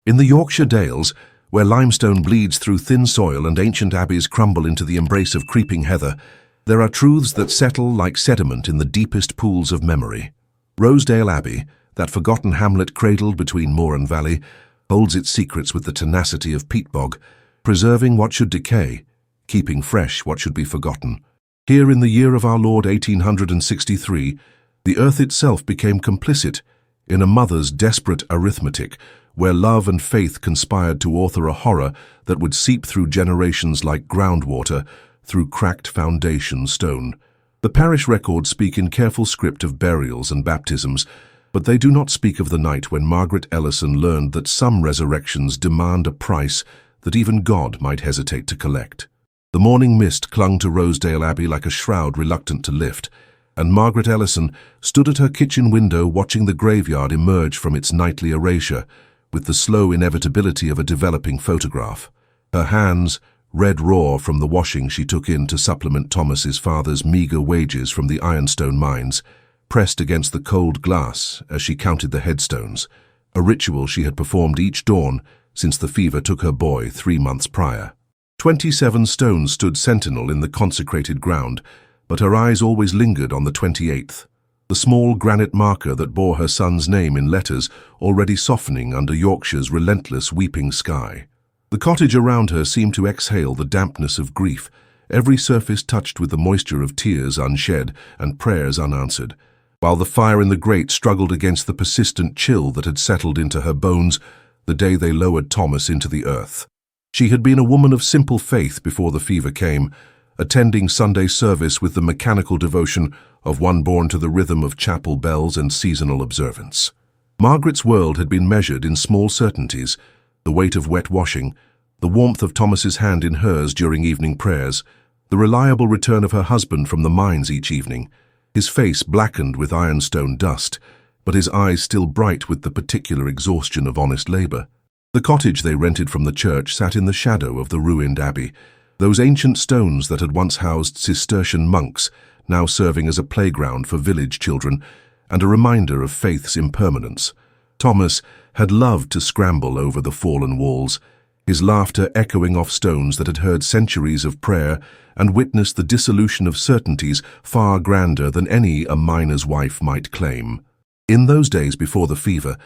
In the Yorkshire Dales, where limestone bleeds through thin soil and ancient abbeys crumble into the embrace of creeping heather, there are truths that settle like sediment in the deepest pools of memory. Rosedale Abbey, that forgotten hamlet cradled between moor and valley, holds its secrets with the tenacity of peat bog, preserving what should decay, keeping fresh what should be forgotten. Here in the year of our Lord 1863, the earth itself became complicit in a mother's desperate arithmetic, where love and faith conspired to author a horror that would seep through generations like groundwater through cracked foundation stone. The parish records speak in careful script of burials and baptisms, but they do not speak of the night when Margaret Ellison learned that some resurrections demand a price that even God might hesitate to collect. The morning mist clung to Rosedale Abbey like a shroud reluctant to lift, and Margaret Ellison stood at her kitchen window watching the graveyard emerge from its nightly erasure with the slow inevitability of a developing photograph. Her hands, red raw from the washing she took in to supplement Thomas's father's meagre wages from the ironstone mines, pressed against the cold glass as she counted the headstones, a ritual she had performed each dawn since the fever took her boy 3 months prior. 27 stones stood sentinel in the consecrated ground, but her eyes always lingered on the 28th, the small granite marker that bore her son's name in letters already softening under Yorkshire's relentless weeping sky. The cottage around her seemed to exhale the dampness of grief, every surface touched with the moisture of tears unshed and prayers unanswered, while the fire in the grate struggled against the persistent chill that had settled into her bones the day they lowered Thomas into the earth. She had been a woman of simple faith before the fever came, attending Sunday service with the mechanical devotion of one born to the rhythm of chapel bells and seasonal observance. Margaret's world had been measured in small certainties, the weight of wet washing, the warmth of Thomas's hand in hers during evening prayers, the reliable return of her husband from the mines each evening, his face blackened with ironstone dust, but his eyes still bright with the particular exhaustion of honest labor. The cottage they rented from the church sat in the shadow of the ruined abbey, those ancient stones that had once housed Cistercian monks, now serving as a playground for village children and a reminder of faith's impermanence. Thomas had loved to scramble over the fallen walls, his laughter echoing off stones that had heard centuries of prayer and witnessed the dissolution of certainties far grander than any a miner's wife might claim. In those days before the fever,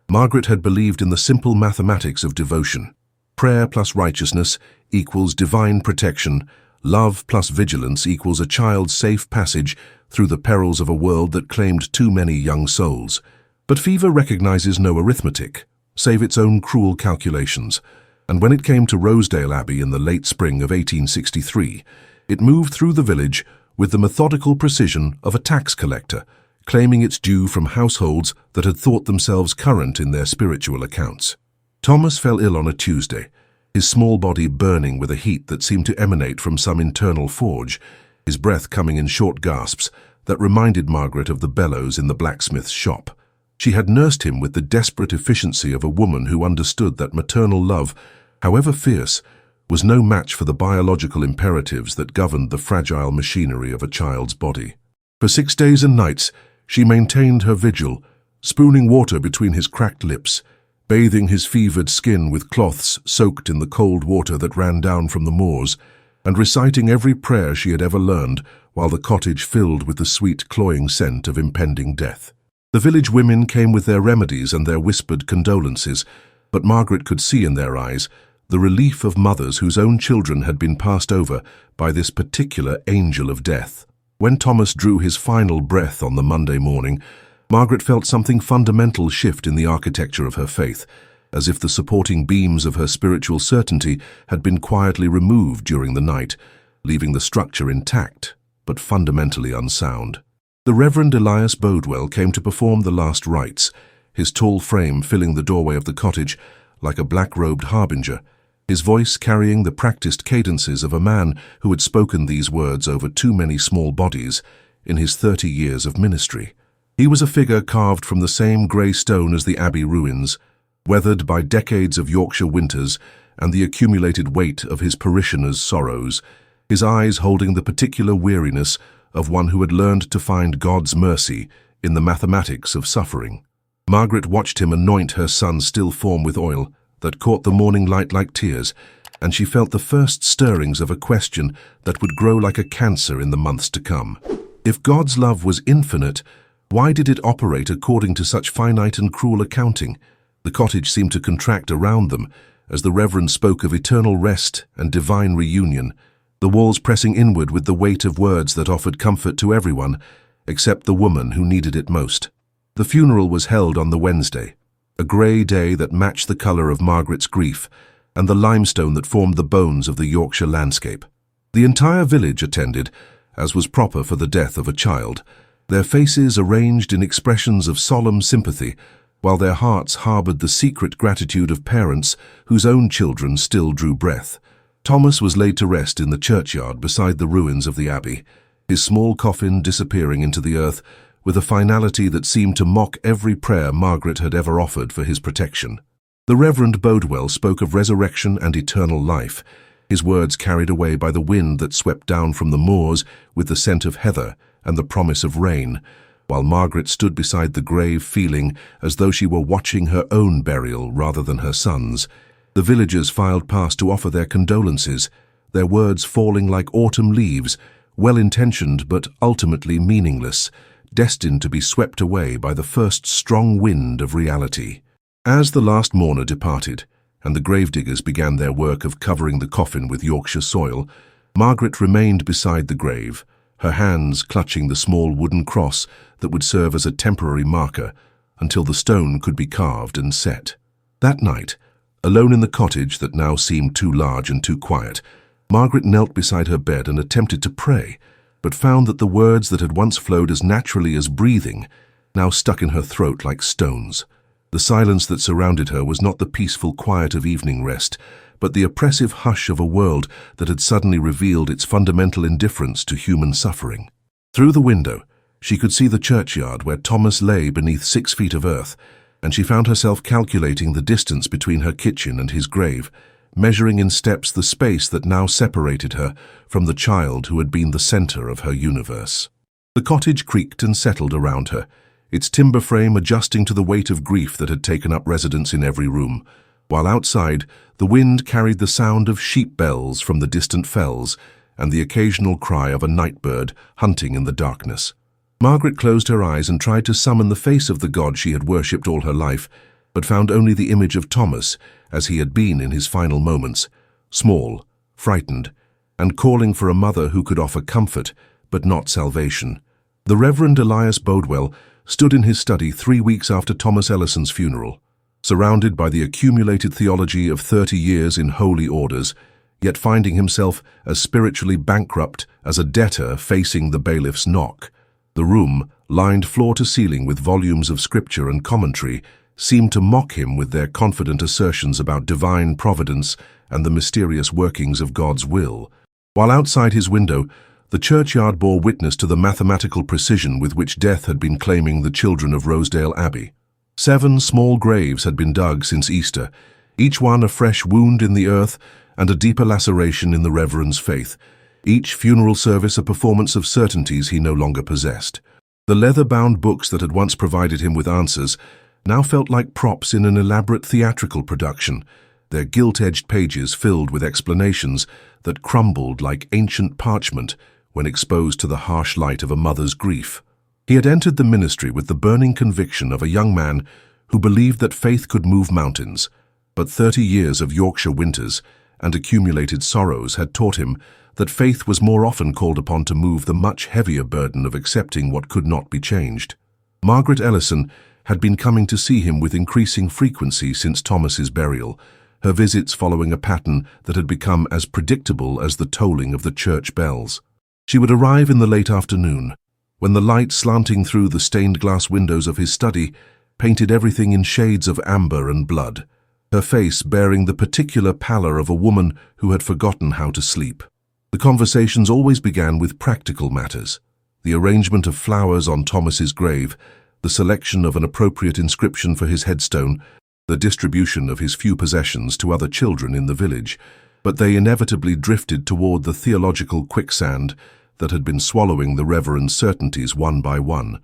Margaret had believed in the simple mathematics of devotion. Prayer plus righteousness equals divine protection, love plus vigilance equals a child's safe passage through the perils of a world that claimed too many young souls. But fever recognizes no arithmetic, save its own cruel calculations, and when it came to Rosedale Abbey in the late spring of 1863, it moved through the village with the methodical precision of a tax collector, claiming its due from households that had thought themselves current in their spiritual accounts. Thomas fell ill on a Tuesday, his small body burning with a heat that seemed to emanate from some internal forge, his breath coming in short gasps that reminded Margaret of the bellows in the blacksmith's shop. She had nursed him with the desperate efficiency of a woman who understood that maternal love, however fierce, was no match for the biological imperatives that governed the fragile machinery of a child's body. For 6 days and nights, she maintained her vigil, spooning water between his cracked lips, bathing his fevered skin with cloths soaked in the cold water that ran down from the moors, and reciting every prayer she had ever learned while the cottage filled with the sweet, cloying scent of impending death. The village women came with their remedies and their whispered condolences, but Margaret could see in their eyes the relief of mothers whose own children had been passed over by this particular angel of death. When Thomas drew his final breath on the Monday morning, Margaret felt something fundamental shift in the architecture of her faith, as if the supporting beams of her spiritual certainty had been quietly removed during the night, leaving the structure intact, but fundamentally unsound. The Reverend Elias Bodwell came to perform the last rites, his tall frame filling the doorway of the cottage like a black-robed harbinger, his voice carrying the practiced cadences of a man who had spoken these words over too many small bodies in his 30 years of ministry. He was a figure carved from the same grey stone as the abbey ruins, weathered by decades of Yorkshire winters and the accumulated weight of his parishioners' sorrows, his eyes holding the particular weariness of one who had learned to find God's mercy in the mathematics of suffering. Margaret watched him anoint her son's still form with oil, that caught the morning light like tears, and she felt the first stirrings of a question that would grow like a cancer in the months to come. If God's love was infinite, why did it operate according to such finite and cruel accounting? The cottage seemed to contract around them as the Reverend spoke of eternal rest and divine reunion, the walls pressing inward with the weight of words that offered comfort to everyone, except the woman who needed it most. The funeral was held on the Wednesday, a grey day that matched the colour of Margaret's grief and the limestone that formed the bones of the Yorkshire landscape. The entire village attended, as was proper for the death of a child, their faces arranged in expressions of solemn sympathy, while their hearts harboured the secret gratitude of parents whose own children still drew breath. Thomas was laid to rest in the churchyard beside the ruins of the abbey, his small coffin disappearing into the earth with a finality that seemed to mock every prayer Margaret had ever offered for his protection. The Reverend Bodwell spoke of resurrection and eternal life, his words carried away by the wind that swept down from the moors with the scent of heather and the promise of rain, while Margaret stood beside the grave feeling as though she were watching her own burial rather than her son's. The villagers filed past to offer their condolences, their words falling like autumn leaves, well-intentioned but ultimately meaningless, destined to be swept away by the first strong wind of reality. As the last mourner departed, and the gravediggers began their work of covering the coffin with Yorkshire soil, Margaret remained beside the grave, her hands clutching the small wooden cross that would serve as a temporary marker until the stone could be carved and set. That night, alone in the cottage that now seemed too large and too quiet, Margaret knelt beside her bed and attempted to pray, but found that the words that had once flowed as naturally as breathing now stuck in her throat like stones. The silence that surrounded her was not the peaceful quiet of evening rest, but the oppressive hush of a world that had suddenly revealed its fundamental indifference to human suffering. Through the window, she could see the churchyard where Thomas lay beneath 6 feet of earth, and she found herself calculating the distance between her kitchen and his grave, measuring in steps the space that now separated her from the child who had been the center of her universe. The cottage creaked and settled around her, its timber frame adjusting to the weight of grief that had taken up residence in every room, while outside, the wind carried the sound of sheep bells from the distant fells and the occasional cry of a night bird hunting in the darkness. Margaret closed her eyes and tried to summon the face of the God she had worshipped all her life, but found only the image of Thomas as he had been in his final moments, small, frightened, and calling for a mother who could offer comfort, but not salvation. The Reverend Elias Bodwell stood in his study 3 weeks after Thomas Ellison's funeral, surrounded by the accumulated theology of 30 years in holy orders, yet finding himself as spiritually bankrupt as a debtor facing the bailiff's knock. The room, lined floor to ceiling with volumes of scripture and commentary, seemed to mock him with their confident assertions about divine providence and the mysterious workings of God's will. While outside his window, the churchyard bore witness to the mathematical precision with which death had been claiming the children of Rosedale Abbey. 7 small graves had been dug since Easter, each one a fresh wound in the earth and a deeper laceration in the Reverend's faith, each funeral service a performance of certainties he no longer possessed. The leather-bound books that had once provided him with answers now felt like props in an elaborate theatrical production, their gilt-edged pages filled with explanations that crumbled like ancient parchment when exposed to the harsh light of a mother's grief. He had entered the ministry with the burning conviction of a young man who believed that faith could move mountains, but 30 years of Yorkshire winters and accumulated sorrows had taught him that faith was more often called upon to move the much heavier burden of accepting what could not be changed. Margaret Ellison had been coming to see him with increasing frequency since Thomas's burial, her visits following a pattern that had become as predictable as the tolling of the church bells. She would arrive in the late afternoon, when the light slanting through the stained glass windows of his study painted everything in shades of amber and blood, her face bearing the particular pallor of a woman who had forgotten how to sleep. The conversations always began with practical matters, the arrangement of flowers on Thomas's grave, the selection of an appropriate inscription for his headstone, the distribution of his few possessions to other children in the village, but they inevitably drifted toward the theological quicksand that had been swallowing the Reverend's certainties one by one.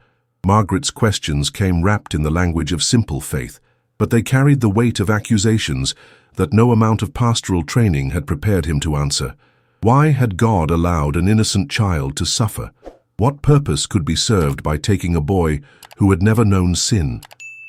Margaret's questions came wrapped in the language of simple faith, but they carried the weight of accusations that no amount of pastoral training had prepared him to answer. Why had God allowed an innocent child to suffer? What purpose could be served by taking a boy who had never known sin?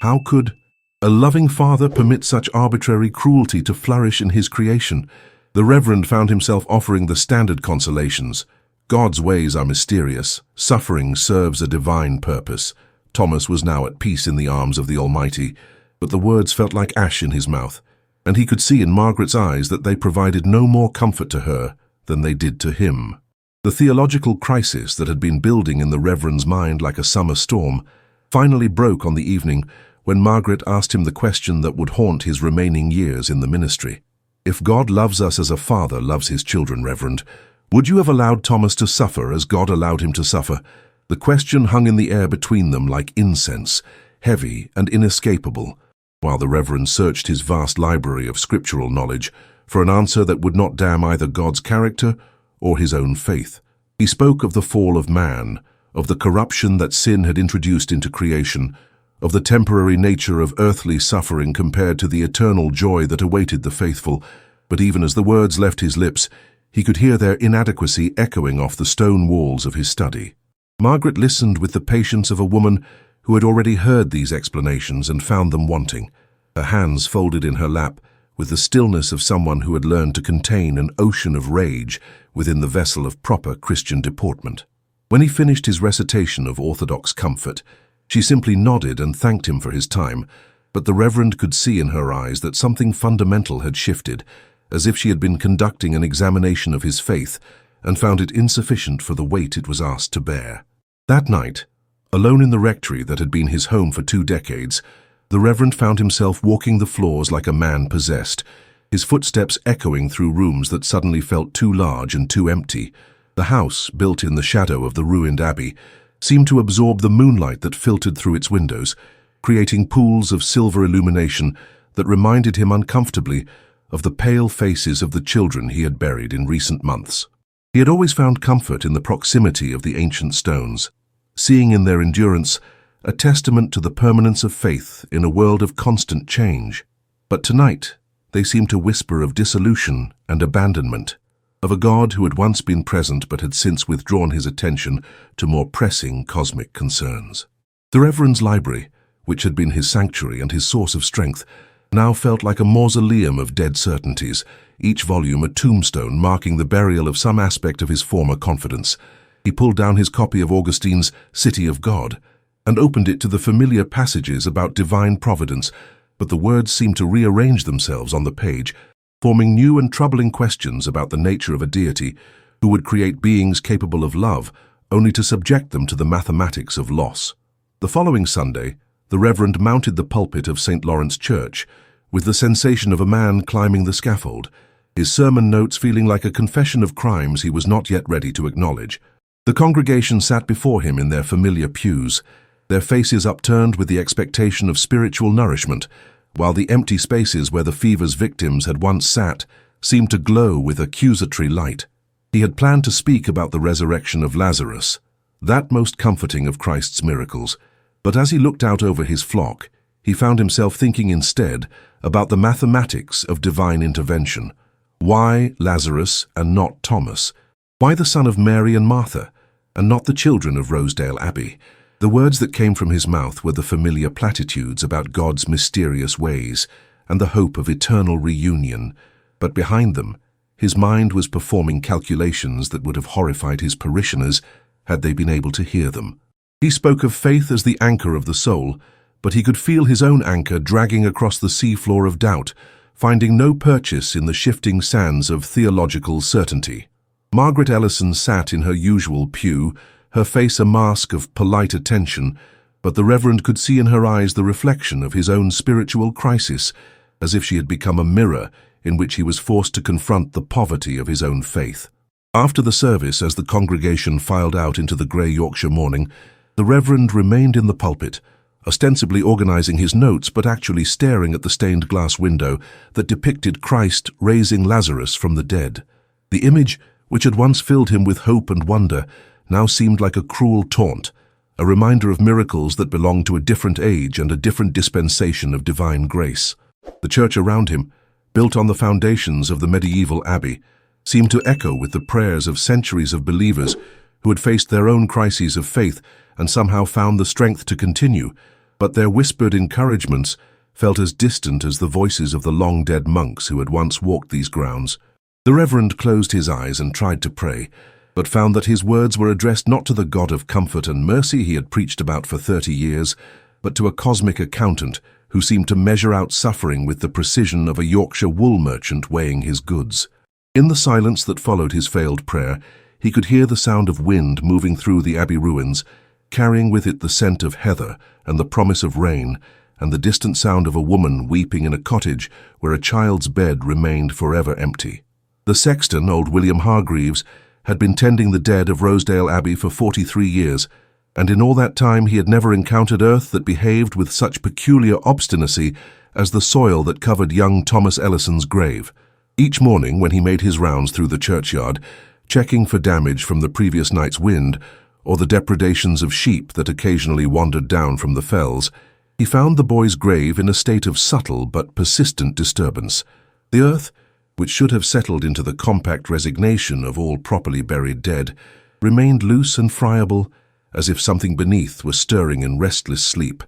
How could a loving father permit such arbitrary cruelty to flourish in his creation? The Reverend found himself offering the standard consolations. God's ways are mysterious. Suffering serves a divine purpose. Thomas was now at peace in the arms of the Almighty, but the words felt like ash in his mouth, and he could see in Margaret's eyes that they provided no more comfort to her than they did to him. The theological crisis that had been building in the Reverend's mind like a summer storm finally broke on the evening when Margaret asked him the question that would haunt his remaining years in the ministry. If God loves us as a father loves his children, Reverend, would you have allowed Thomas to suffer as God allowed him to suffer? The question hung in the air between them like incense, heavy and inescapable, while the Reverend searched his vast library of scriptural knowledge for an answer that would not damn either God's character or his own faith. He spoke of the fall of man, of the corruption that sin had introduced into creation, of the temporary nature of earthly suffering compared to the eternal joy that awaited the faithful. But even as the words left his lips, he could hear their inadequacy echoing off the stone walls of his study. Margaret listened with the patience of a woman who had already heard these explanations and found them wanting, her hands folded in her lap, with the stillness of someone who had learned to contain an ocean of rage within the vessel of proper Christian deportment. When he finished his recitation of orthodox comfort, she simply nodded and thanked him for his time, but the Reverend could see in her eyes that something fundamental had shifted, as if she had been conducting an examination of his faith and found it insufficient for the weight it was asked to bear. That night, alone in the rectory that had been his home for 2 decades, the Reverend found himself walking the floors like a man possessed, his footsteps echoing through rooms that suddenly felt too large and too empty. The house, built in the shadow of the ruined abbey, seemed to absorb the moonlight that filtered through its windows, creating pools of silver illumination that reminded him uncomfortably of the pale faces of the children he had buried in recent months. He had always found comfort in the proximity of the ancient stones, seeing in their endurance a testament to the permanence of faith in a world of constant change. But tonight, they seemed to whisper of dissolution and abandonment, of a God who had once been present but had since withdrawn his attention to more pressing cosmic concerns. The Reverend's library, which had been his sanctuary and his source of strength, now felt like a mausoleum of dead certainties, each volume a tombstone marking the burial of some aspect of his former confidence. He pulled down his copy of Augustine's City of God and opened it to the familiar passages about divine providence, but the words seemed to rearrange themselves on the page, forming new and troubling questions about the nature of a deity who would create beings capable of love only to subject them to the mathematics of loss. The following Sunday, the Reverend mounted the pulpit of St. Lawrence Church with the sensation of a man climbing the scaffold, his sermon notes feeling like a confession of crimes he was not yet ready to acknowledge. The congregation sat before him in their familiar pews, their faces upturned with the expectation of spiritual nourishment, while the empty spaces where the fever's victims had once sat seemed to glow with accusatory light. He had planned to speak about the resurrection of Lazarus, that most comforting of Christ's miracles, but as he looked out over his flock, he found himself thinking instead about the mathematics of divine intervention. Why Lazarus and not Thomas? Why the son of Mary and Martha, and not the children of Rosedale Abbey? The words that came from his mouth were the familiar platitudes about God's mysterious ways and the hope of eternal reunion, but behind them, his mind was performing calculations that would have horrified his parishioners had they been able to hear them. He spoke of faith as the anchor of the soul, but he could feel his own anchor dragging across the seafloor of doubt, finding no purchase in the shifting sands of theological certainty. Margaret Ellison sat in her usual pew, her face a mask of polite attention, but the Reverend could see in her eyes the reflection of his own spiritual crisis, as if she had become a mirror in which he was forced to confront the poverty of his own faith. After the service, as the congregation filed out into the grey Yorkshire morning, the Reverend remained in the pulpit, ostensibly organizing his notes but actually staring at the stained glass window that depicted Christ raising Lazarus from the dead. The image, which had once filled him with hope and wonder, now seemed like a cruel taunt, a reminder of miracles that belonged to a different age and a different dispensation of divine grace. The church around him, built on the foundations of the medieval abbey, seemed to echo with the prayers of centuries of believers who had faced their own crises of faith and somehow found the strength to continue, but their whispered encouragements felt as distant as the voices of the long-dead monks who had once walked these grounds. The Reverend closed his eyes and tried to pray, but found that his words were addressed not to the God of comfort and mercy he had preached about for 30 years, but to a cosmic accountant who seemed to measure out suffering with the precision of a Yorkshire wool merchant weighing his goods. In the silence that followed his failed prayer, he could hear the sound of wind moving through the abbey ruins, carrying with it the scent of heather and the promise of rain, and the distant sound of a woman weeping in a cottage where a child's bed remained forever empty. The sexton, old William Hargreaves, had been tending the dead of Rosedale Abbey for 43 years, and in all that time he had never encountered earth that behaved with such peculiar obstinacy as the soil that covered young Thomas Ellison's grave. Each morning, when he made his rounds through the churchyard, checking for damage from the previous night's wind or the depredations of sheep that occasionally wandered down from the fells, he found the boy's grave in a state of subtle but persistent disturbance. The earth, which should have settled into the compact resignation of all properly buried dead, remained loose and friable, as if something beneath was stirring in restless sleep,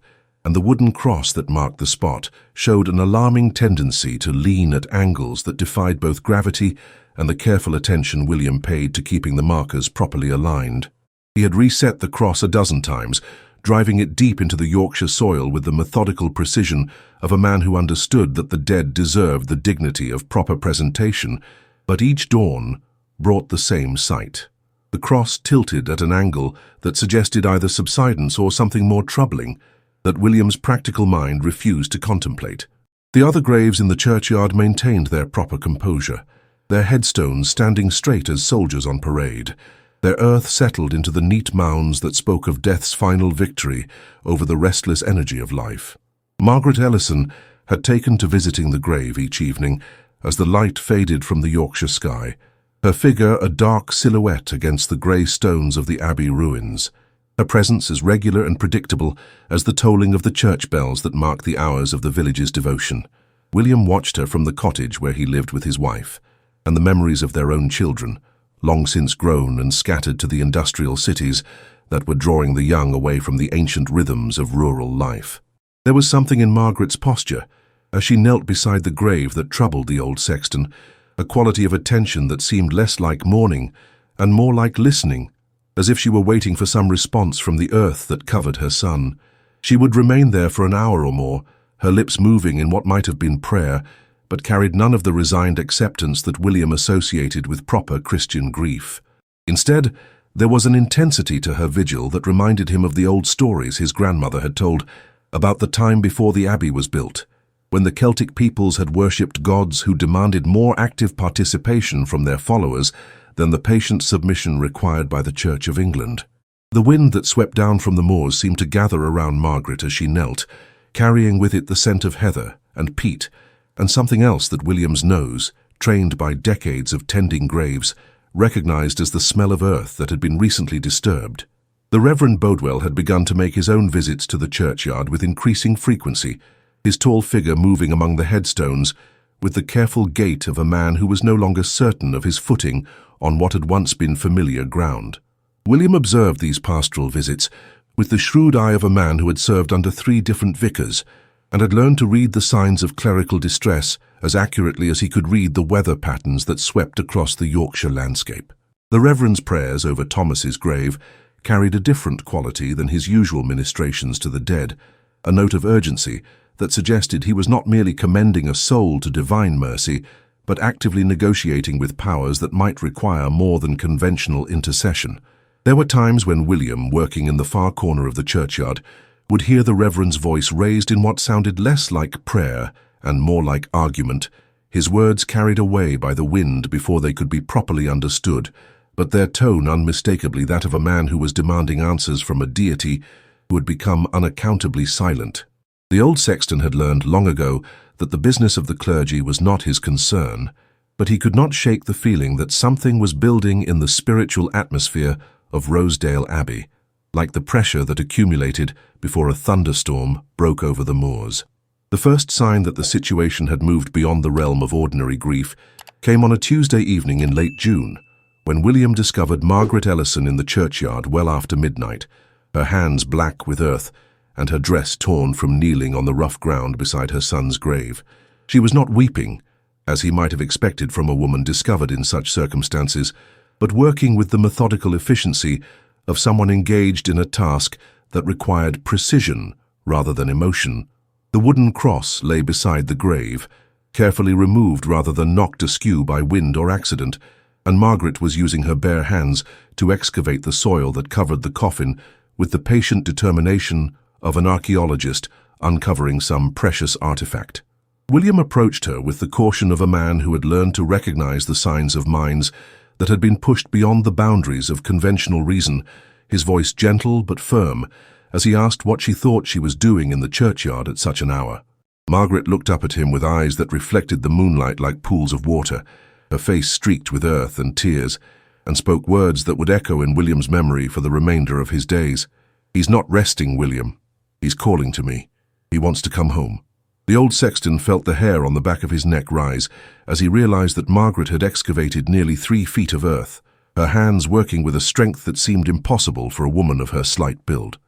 and the wooden cross that marked the spot showed an alarming tendency to lean at angles that defied both gravity and the careful attention William paid to keeping the markers properly aligned. He had reset the cross a dozen times, driving it deep into the Yorkshire soil with the methodical precision of a man who understood that the dead deserved the dignity of proper presentation, but each dawn brought the same sight. The cross tilted at an angle that suggested either subsidence or something more troubling that William's practical mind refused to contemplate. The other graves in the churchyard maintained their proper composure, their headstones standing straight as soldiers on parade. Their earth settled into the neat mounds that spoke of death's final victory over the restless energy of life. Margaret Ellison had taken to visiting the grave each evening as the light faded from the Yorkshire sky, her figure a dark silhouette against the grey stones of the abbey ruins, her presence as regular and predictable as the tolling of the church bells that marked the hours of the village's devotion. William watched her from the cottage where he lived with his wife, and the memories of their own children, long since grown and scattered to the industrial cities that were drawing the young away from the ancient rhythms of rural life. There was something in Margaret's posture, as she knelt beside the grave, that troubled the old sexton, a quality of attention that seemed less like mourning and more like listening, as if she were waiting for some response from the earth that covered her son. She would remain there for an hour or more, her lips moving in what might have been prayer, but carried none of the resigned acceptance that William associated with proper Christian grief. Instead, there was an intensity to her vigil that reminded him of the old stories his grandmother had told about the time before the abbey was built, when the Celtic peoples had worshipped gods who demanded more active participation from their followers than the patient submission required by the Church of England. The wind that swept down from the moors seemed to gather around Margaret as she knelt, carrying with it the scent of heather and peat, and something else that William's nose, trained by decades of tending graves, recognized as the smell of earth that had been recently disturbed. The Reverend Bodwell had begun to make his own visits to the churchyard with increasing frequency, his tall figure moving among the headstones with the careful gait of a man who was no longer certain of his footing on what had once been familiar ground. William observed these pastoral visits with the shrewd eye of a man who had served under 3 different vicars, and had learned to read the signs of clerical distress as accurately as he could read the weather patterns that swept across the Yorkshire landscape. The Reverend's prayers over Thomas's grave carried a different quality than his usual ministrations to the dead, a note of urgency that suggested he was not merely commending a soul to divine mercy, but actively negotiating with powers that might require more than conventional intercession. There were times when William, working in the far corner of the churchyard, would hear the Reverend's voice raised in what sounded less like prayer and more like argument, his words carried away by the wind before they could be properly understood, but their tone unmistakably that of a man who was demanding answers from a deity who had become unaccountably silent. The old sexton had learned long ago that the business of the clergy was not his concern, but he could not shake the feeling that something was building in the spiritual atmosphere of Rosedale Abbey. like the pressure that accumulated before a thunderstorm broke over the moors. The first sign that the situation had moved beyond the realm of ordinary grief came on a Tuesday evening in late June, when William discovered Margaret Ellison in the churchyard well after midnight, her hands black with earth and her dress torn from kneeling on the rough ground beside her son's grave. She was not weeping, as he might have expected from a woman discovered in such circumstances, but working with the methodical efficiency of someone engaged in a task that required precision rather than emotion. The wooden cross lay beside the grave, carefully removed rather than knocked askew by wind or accident, and Margaret was using her bare hands to excavate the soil that covered the coffin with the patient determination of an archaeologist uncovering some precious artifact. William approached her with the caution of a man who had learned to recognize the signs of minds that had been pushed beyond the boundaries of conventional reason, his voice gentle but firm, as he asked what she thought she was doing in the churchyard at such an hour. Margaret looked up at him with eyes that reflected the moonlight like pools of water, her face streaked with earth and tears, and spoke words that would echo in William's memory for the remainder of his days. "He's not resting, William. He's calling to me. He wants to come home." The old sexton felt the hair on the back of his neck rise as he realized that Margaret had excavated nearly 3 feet of earth, her hands working with a strength that seemed impossible for a woman of her slight build.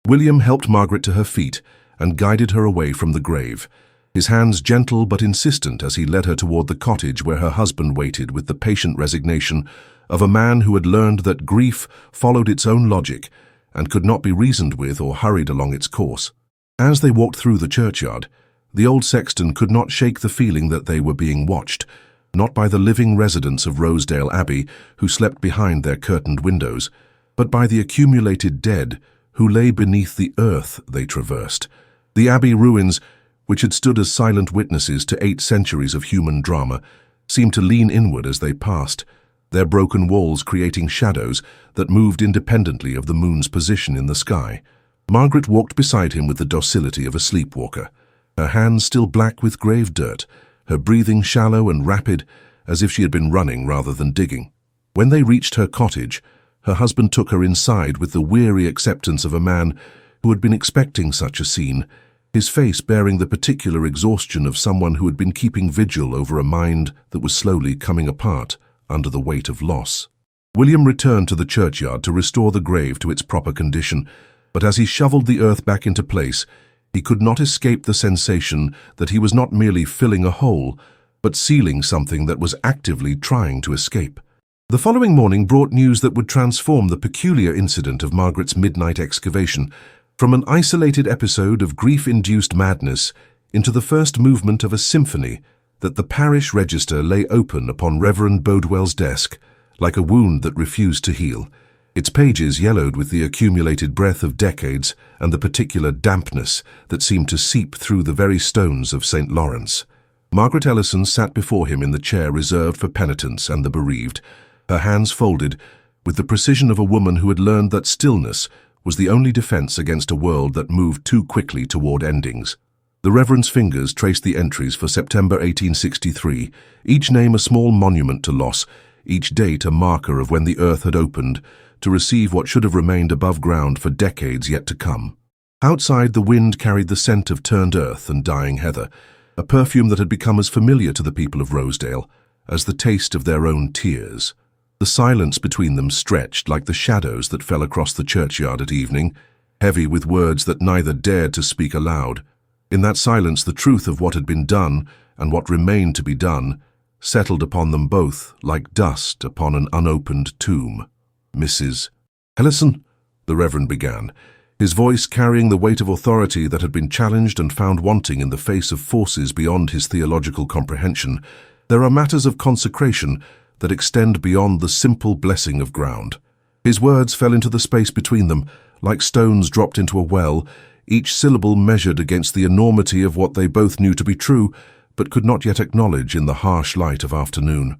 William helped Margaret to her feet and guided her away from the grave, his hands gentle but insistent as he led her toward the cottage where her husband waited with the patient resignation of a man who had learned that grief followed its own logic and could not be reasoned with or hurried along its course. As they walked through the churchyard, the old sexton could not shake the feeling that they were being watched, not by the living residents of Rosedale Abbey who slept behind their curtained windows, but by the accumulated dead who lay beneath the earth they traversed. The abbey ruins, which had stood as silent witnesses to 8 centuries of human drama, seemed to lean inward as they passed, their broken walls creating shadows that moved independently of the moon's position in the sky. Margaret walked beside him with the docility of a sleepwalker, her hands still black with grave dirt, her breathing shallow and rapid, as if she had been running rather than digging. When they reached her cottage, her husband took her inside with the weary acceptance of a man who had been expecting such a scene, his face bearing the particular exhaustion of someone who had been keeping vigil over a mind that was slowly coming apart under the weight of loss. William returned to the churchyard to restore the grave to its proper condition, but as he shoveled the earth back into place, he could not escape the sensation that he was not merely filling a hole, but sealing something that was actively trying to escape. The following morning brought news that would transform the peculiar incident of Margaret's midnight excavation from an isolated episode of grief-induced madness into the first movement of a symphony that the parish register lay open upon Reverend Bodwell's desk, like a wound that refused to heal, its pages yellowed with the accumulated breath of decades and the particular dampness that seemed to seep through the very stones of St. Lawrence. Margaret Ellison sat before him in the chair reserved for penitents and the bereaved, her hands folded, with the precision of a woman who had learned that stillness was the only defense against a world that moved too quickly toward endings. The Reverend's fingers traced the entries for September 1863, each name a small monument to loss, each date a marker of when the earth had opened to receive what should have remained above ground for decades yet to come. Outside, the wind carried the scent of turned earth and dying heather, a perfume that had become as familiar to the people of Rosedale as the taste of their own tears. The silence between them stretched like the shadows that fell across the churchyard at evening, heavy with words that neither dared to speak aloud. In that silence, the truth of what had been done and what remained to be done settled upon them both like dust upon an unopened tomb. "Mrs. Ellison," the Reverend began, his voice carrying the weight of authority that had been challenged and found wanting in the face of forces beyond his theological comprehension, "there are matters of consecration that extend beyond the simple blessing of ground." His words fell into the space between them, like stones dropped into a well, each syllable measured against the enormity of what they both knew to be true, but could not yet acknowledge in the harsh light of afternoon.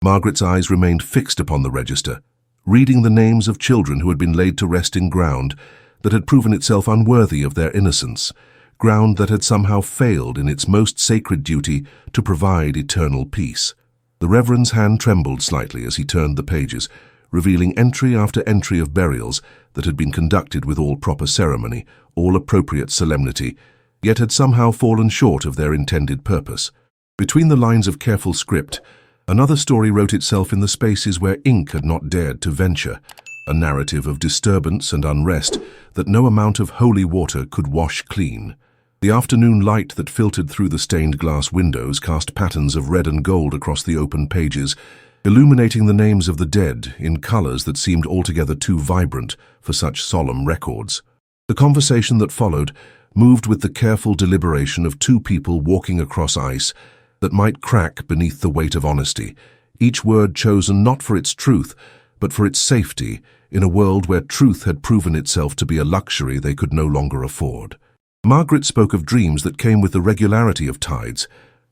Margaret's eyes remained fixed upon the register, reading the names of children who had been laid to rest in ground that had proven itself unworthy of their innocence, ground that had somehow failed in its most sacred duty to provide eternal peace. The Reverend's hand trembled slightly as he turned the pages, revealing entry after entry of burials that had been conducted with all proper ceremony, all appropriate solemnity, yet had somehow fallen short of their intended purpose. Between the lines of careful script, another story wrote itself in the spaces where ink had not dared to venture, a narrative of disturbance and unrest that no amount of holy water could wash clean. The afternoon light that filtered through the stained glass windows cast patterns of red and gold across the open pages, illuminating the names of the dead in colors that seemed altogether too vibrant for such solemn records. The conversation that followed moved with the careful deliberation of two people walking across ice that might crack beneath the weight of honesty, each word chosen not for its truth, but for its safety, in a world where truth had proven itself to be a luxury they could no longer afford. Margaret spoke of dreams that came with the regularity of tides,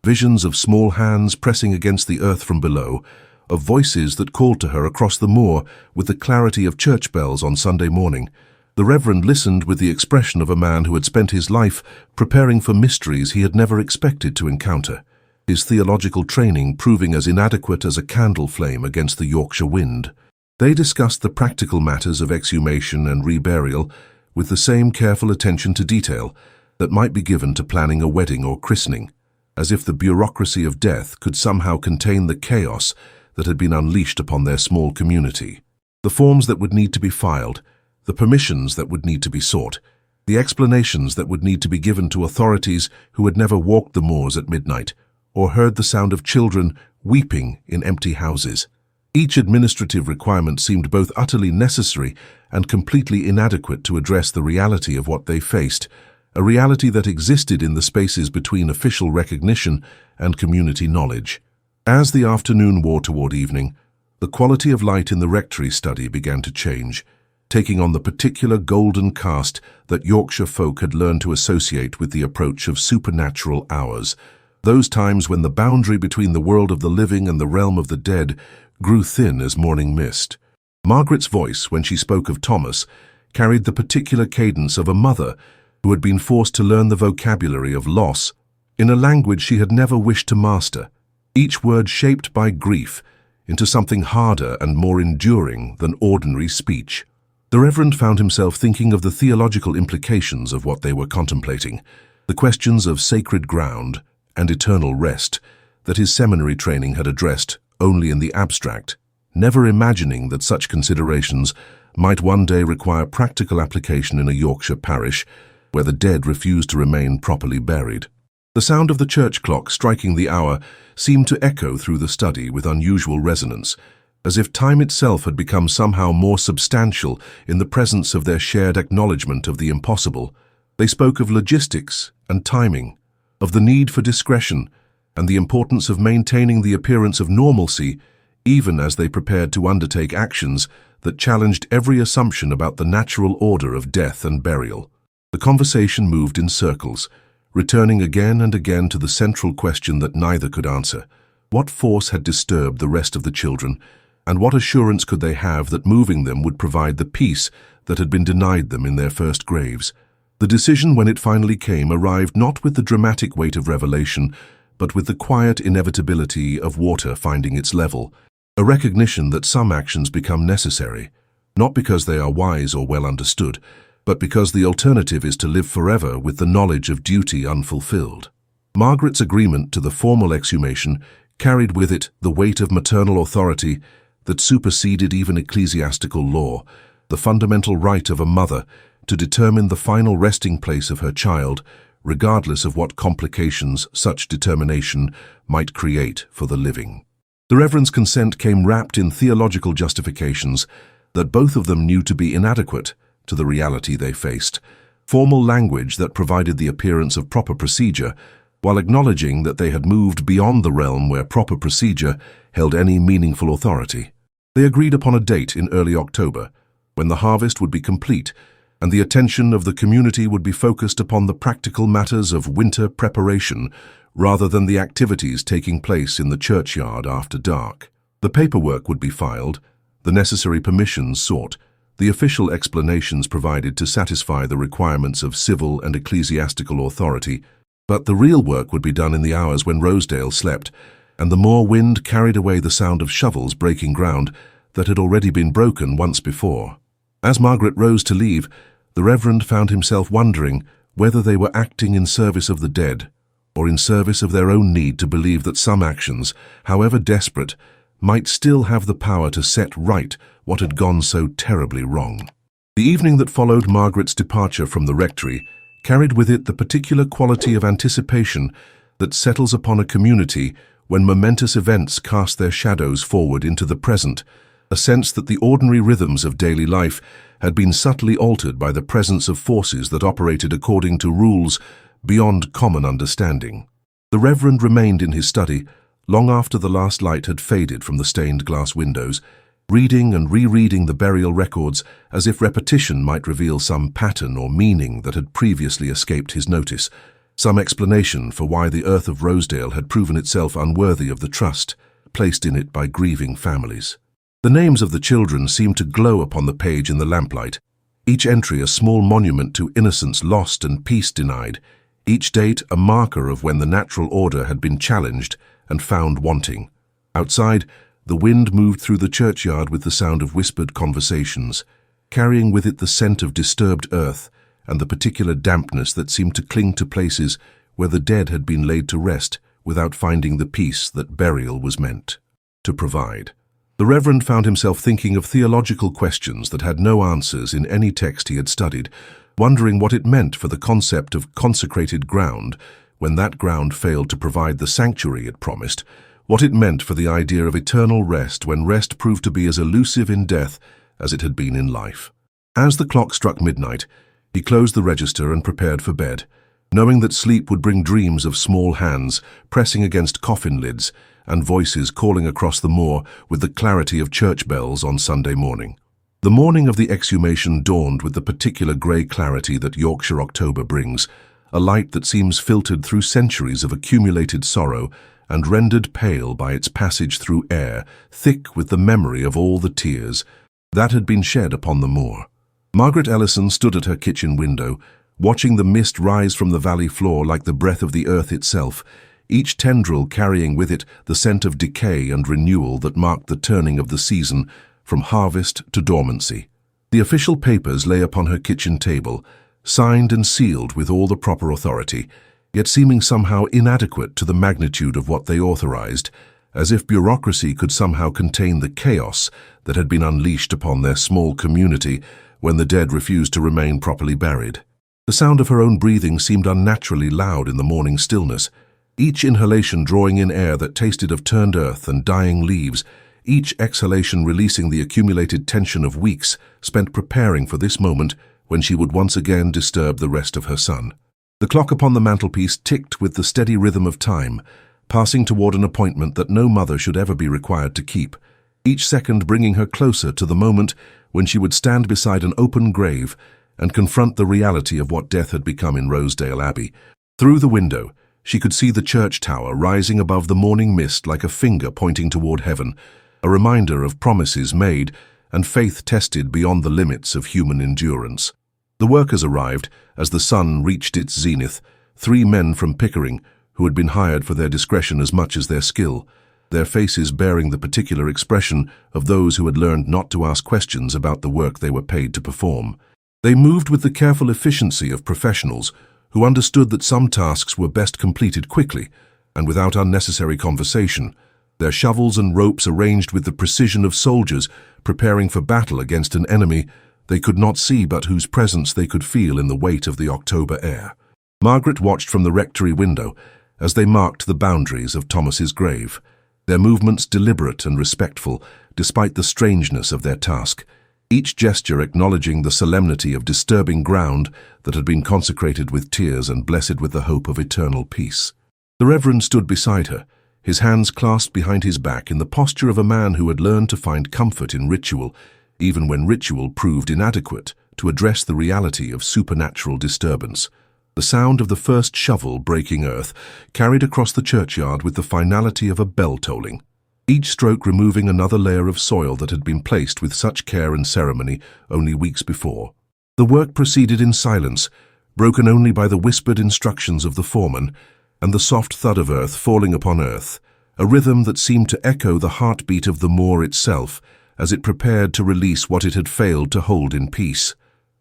visions of small hands pressing against the earth from below, of voices that called to her across the moor with the clarity of church bells on Sunday morning. The Reverend listened with the expression of a man who had spent his life preparing for mysteries he had never expected to encounter, his theological training proving as inadequate as a candle flame against the Yorkshire wind. They discussed the practical matters of exhumation and reburial with the same careful attention to detail that might be given to planning a wedding or christening, as if the bureaucracy of death could somehow contain the chaos that had been unleashed upon their small community. The forms that would need to be filed, the permissions that would need to be sought, the explanations that would need to be given to authorities who had never walked the moors at midnight, or heard the sound of children weeping in empty houses. Each administrative requirement seemed both utterly necessary and completely inadequate to address the reality of what they faced, a reality that existed in the spaces between official recognition and community knowledge. As the afternoon wore toward evening, the quality of light in the rectory study began to change, taking on the particular golden cast that Yorkshire folk had learned to associate with the approach of supernatural hours, those times when the boundary between the world of the living and the realm of the dead grew thin as morning mist. Margaret's voice, when she spoke of Thomas, carried the particular cadence of a mother who had been forced to learn the vocabulary of loss in a language she had never wished to master, each word shaped by grief into something harder and more enduring than ordinary speech. The Reverend found himself thinking of the theological implications of what they were contemplating, the questions of sacred ground and eternal rest that his seminary training had addressed only in the abstract, never imagining that such considerations might one day require practical application in a Yorkshire parish where the dead refused to remain properly buried. The sound of the church clock striking the hour seemed to echo through the study with unusual resonance, as if time itself had become somehow more substantial in the presence of their shared acknowledgement of the impossible. They spoke of logistics and timing, of the need for discretion, and the importance of maintaining the appearance of normalcy even as they prepared to undertake actions that challenged every assumption about the natural order of death and burial. The conversation moved in circles, returning again and again to the central question that neither could answer. What force had disturbed the rest of the children, and what assurance could they have that moving them would provide the peace that had been denied them in their first graves? The decision, when it finally came, arrived not with the dramatic weight of revelation, but with the quiet inevitability of water finding its level, a recognition that some actions become necessary, not because they are wise or well understood, but because the alternative is to live forever with the knowledge of duty unfulfilled. Margaret's agreement to the formal exhumation carried with it the weight of maternal authority that superseded even ecclesiastical law, the fundamental right of a mother to determine the final resting place of her child, regardless of what complications such determination might create for the living. The Reverend's consent came wrapped in theological justifications that both of them knew to be inadequate to the reality they faced, formal language that provided the appearance of proper procedure, while acknowledging that they had moved beyond the realm where proper procedure held any meaningful authority. They agreed upon a date in early October, when the harvest would be complete, and the attention of the community would be focused upon the practical matters of winter preparation rather than the activities taking place in the churchyard after dark. The paperwork would be filed, the necessary permissions sought, the official explanations provided to satisfy the requirements of civil and ecclesiastical authority, but the real work would be done in the hours when Rosedale slept, and the moor wind carried away the sound of shovels breaking ground that had already been broken once before. As Margaret rose to leave, the Reverend found himself wondering whether they were acting in service of the dead, or in service of their own need to believe that some actions, however desperate, might still have the power to set right what had gone so terribly wrong. The evening that followed Margaret's departure from the rectory carried with it the particular quality of anticipation that settles upon a community when momentous events cast their shadows forward into the present, a sense that the ordinary rhythms of daily life had been subtly altered by the presence of forces that operated according to rules beyond common understanding. The Reverend remained in his study long after the last light had faded from the stained glass windows, reading and rereading the burial records as if repetition might reveal some pattern or meaning that had previously escaped his notice, some explanation for why the earth of Rosedale had proven itself unworthy of the trust placed in it by grieving families. The names of the children seemed to glow upon the page in the lamplight, each entry a small monument to innocence lost and peace denied, each date a marker of when the natural order had been challenged and found wanting. Outside, the wind moved through the churchyard with the sound of whispered conversations, carrying with it the scent of disturbed earth and the particular dampness that seemed to cling to places where the dead had been laid to rest without finding the peace that burial was meant to provide. The Reverend found himself thinking of theological questions that had no answers in any text he had studied, wondering what it meant for the concept of consecrated ground when that ground failed to provide the sanctuary it promised, what it meant for the idea of eternal rest when rest proved to be as elusive in death as it had been in life. As the clock struck midnight, he closed the register and prepared for bed, knowing that sleep would bring dreams of small hands pressing against coffin lids and voices calling across the moor with the clarity of church bells on Sunday morning. The morning of the exhumation dawned with the particular grey clarity that Yorkshire October brings, a light that seems filtered through centuries of accumulated sorrow and rendered pale by its passage through air, thick with the memory of all the tears that had been shed upon the moor. Margaret Ellison stood at her kitchen window, watching the mist rise from the valley floor like the breath of the earth itself, each tendril carrying with it the scent of decay and renewal that marked the turning of the season from harvest to dormancy. The official papers lay upon her kitchen table, signed and sealed with all the proper authority, yet seeming somehow inadequate to the magnitude of what they authorized, as if bureaucracy could somehow contain the chaos that had been unleashed upon their small community when the dead refused to remain properly buried. The sound of her own breathing seemed unnaturally loud in the morning stillness, each inhalation drawing in air that tasted of turned earth and dying leaves, each exhalation releasing the accumulated tension of weeks spent preparing for this moment when she would once again disturb the rest of her son. The clock upon the mantelpiece ticked with the steady rhythm of time, passing toward an appointment that no mother should ever be required to keep, each second bringing her closer to the moment when she would stand beside an open grave and confront the reality of what death had become in Rosedale Abbey. Through the window, she could see the church tower rising above the morning mist like a finger pointing toward heaven, a reminder of promises made and faith tested beyond the limits of human endurance. The workers arrived as the sun reached its zenith, 3 men from Pickering who had been hired for their discretion as much as their skill, their faces bearing the particular expression of those who had learned not to ask questions about the work they were paid to perform. They moved with the careful efficiency of professionals who understood that some tasks were best completed quickly and without unnecessary conversation, their shovels and ropes arranged with the precision of soldiers preparing for battle against an enemy they could not see but whose presence they could feel in the weight of the October air. Margaret watched from the rectory window as they marked the boundaries of Thomas's grave, their movements deliberate and respectful despite the strangeness of their task, each gesture acknowledging the solemnity of disturbing ground that had been consecrated with tears and blessed with the hope of eternal peace. The Reverend stood beside her, his hands clasped behind his back in the posture of a man who had learned to find comfort in ritual, even when ritual proved inadequate to address the reality of supernatural disturbance. The sound of the first shovel breaking earth carried across the churchyard with the finality of a bell tolling, each stroke removing another layer of soil that had been placed with such care and ceremony only weeks before. The work proceeded in silence, broken only by the whispered instructions of the foreman and the soft thud of earth falling upon earth, a rhythm that seemed to echo the heartbeat of the moor itself as it prepared to release what it had failed to hold in peace.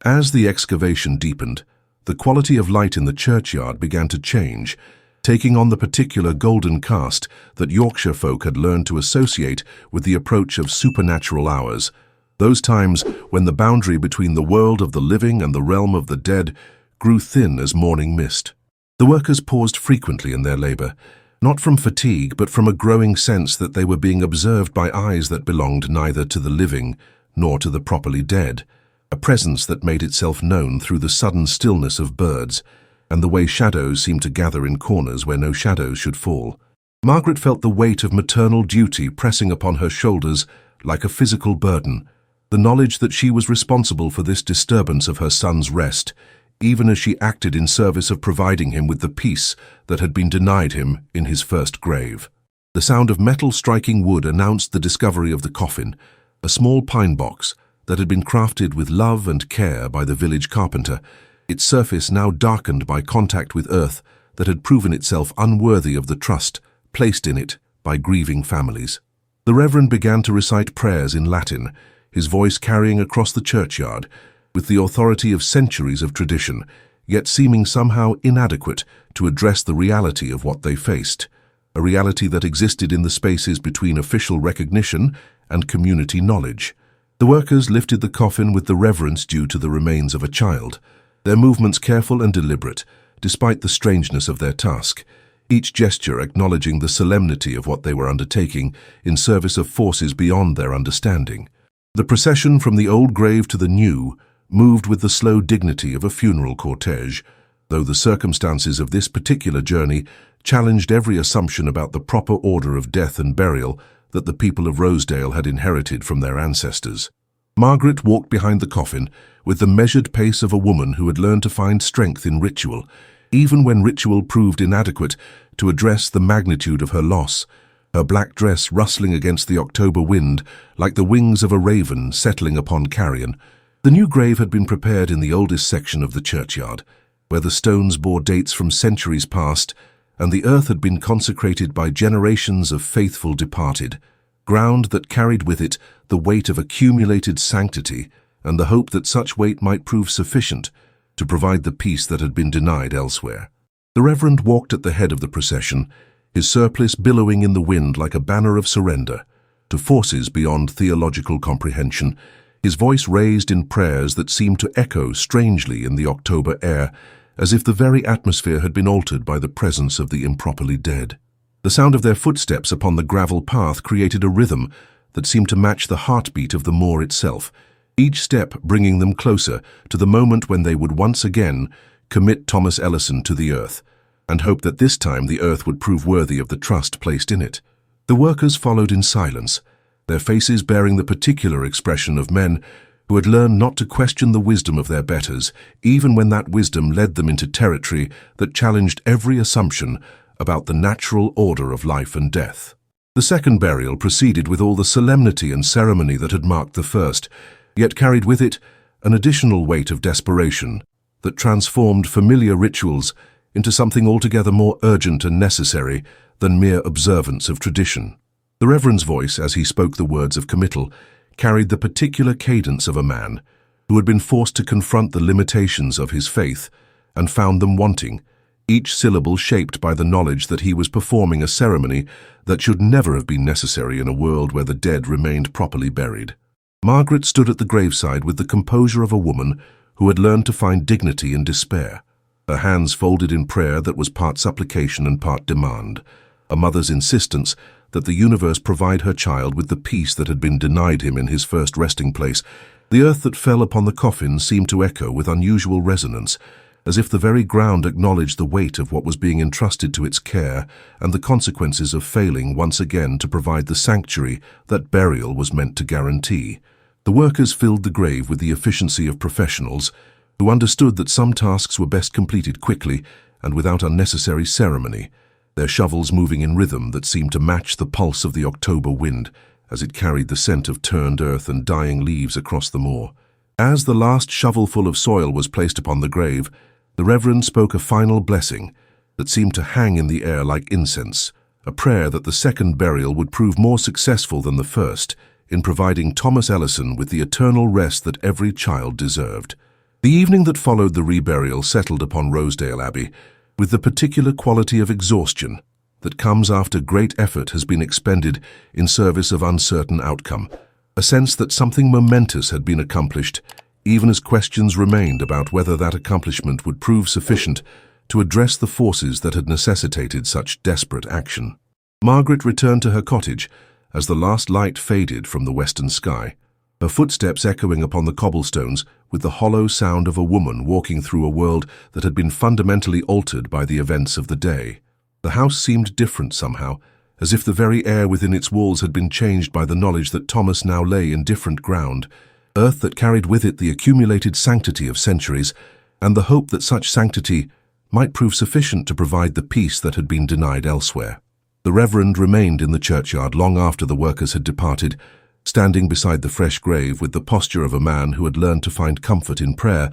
As the excavation deepened, the quality of light in the churchyard began to change, taking on the particular golden cast that Yorkshire folk had learned to associate with the approach of supernatural hours, those times when the boundary between the world of the living and the realm of the dead grew thin as morning mist. The workers paused frequently in their labor, not from fatigue but from a growing sense that they were being observed by eyes that belonged neither to the living nor to the properly dead, a presence that made itself known through the sudden stillness of birds and the way shadows seemed to gather in corners where no shadows should fall. Margaret felt the weight of maternal duty pressing upon her shoulders like a physical burden, the knowledge that she was responsible for this disturbance of her son's rest, even as she acted in service of providing him with the peace that had been denied him in his first grave. The sound of metal striking wood announced the discovery of the coffin, a small pine box that had been crafted with love and care by the village carpenter, its surface now darkened by contact with earth that had proven itself unworthy of the trust placed in it by grieving families. The Reverend began to recite prayers in Latin, his voice carrying across the churchyard, with the authority of centuries of tradition, yet seeming somehow inadequate to address the reality of what they faced, a reality that existed in the spaces between official recognition and community knowledge. The workers lifted the coffin with the reverence due to the remains of a child, their movements careful and deliberate, despite the strangeness of their task, each gesture acknowledging the solemnity of what they were undertaking in service of forces beyond their understanding. The procession from the old grave to the new moved with the slow dignity of a funeral cortege, though the circumstances of this particular journey challenged every assumption about the proper order of death and burial that the people of Rosedale had inherited from their ancestors. Margaret walked behind the coffin with the measured pace of a woman who had learned to find strength in ritual, even when ritual proved inadequate to address the magnitude of her loss, her black dress rustling against the October wind like the wings of a raven settling upon carrion. The new grave had been prepared in the oldest section of the churchyard, where the stones bore dates from centuries past, and the earth had been consecrated by generations of faithful departed, ground that carried with it the weight of accumulated sanctity and the hope that such weight might prove sufficient to provide the peace that had been denied elsewhere. The Reverend walked at the head of the procession, his surplice billowing in the wind like a banner of surrender to forces beyond theological comprehension, his voice raised in prayers that seemed to echo strangely in the October air, as if the very atmosphere had been altered by the presence of the improperly dead. The sound of their footsteps upon the gravel path created a rhythm that seemed to match the heartbeat of the moor itself, each step bringing them closer to the moment when they would once again commit Thomas Ellison to the earth, and hope that this time the earth would prove worthy of the trust placed in it. The workers followed in silence, their faces bearing the particular expression of men who had learned not to question the wisdom of their betters, even when that wisdom led them into territory that challenged every assumption about the natural order of life and death. The second burial proceeded with all the solemnity and ceremony that had marked the first, yet carried with it an additional weight of desperation that transformed familiar rituals into something altogether more urgent and necessary than mere observance of tradition. The Reverend's voice, as he spoke the words of committal, carried the particular cadence of a man who had been forced to confront the limitations of his faith and found them wanting, each syllable shaped by the knowledge that he was performing a ceremony that should never have been necessary in a world where the dead remained properly buried. Margaret stood at the graveside with the composure of a woman who had learned to find dignity in despair, her hands folded in prayer that was part supplication and part demand, a mother's insistence that the universe provide her child with the peace that had been denied him in his first resting place. The earth that fell upon the coffin seemed to echo with unusual resonance, as if the very ground acknowledged the weight of what was being entrusted to its care and the consequences of failing once again to provide the sanctuary that burial was meant to guarantee. The workers filled the grave with the efficiency of professionals who understood that some tasks were best completed quickly and without unnecessary ceremony, their shovels moving in rhythm that seemed to match the pulse of the October wind as it carried the scent of turned earth and dying leaves across the moor. As the last shovelful of soil was placed upon the grave, the Reverend spoke a final blessing that seemed to hang in the air like incense, a prayer that the second burial would prove more successful than the first, in providing Thomas Ellison with the eternal rest that every child deserved. The evening that followed the reburial settled upon Rosedale Abbey with the particular quality of exhaustion that comes after great effort has been expended in service of uncertain outcome, a sense that something momentous had been accomplished, even as questions remained about whether that accomplishment would prove sufficient to address the forces that had necessitated such desperate action. Margaret returned to her cottage as the last light faded from the western sky, her footsteps echoing upon the cobblestones with the hollow sound of a woman walking through a world that had been fundamentally altered by the events of the day. The house seemed different somehow, as if the very air within its walls had been changed by the knowledge that Thomas now lay in different ground, earth that carried with it the accumulated sanctity of centuries, and the hope that such sanctity might prove sufficient to provide the peace that had been denied elsewhere. The Reverend remained in the churchyard long after the workers had departed, standing beside the fresh grave with the posture of a man who had learned to find comfort in prayer,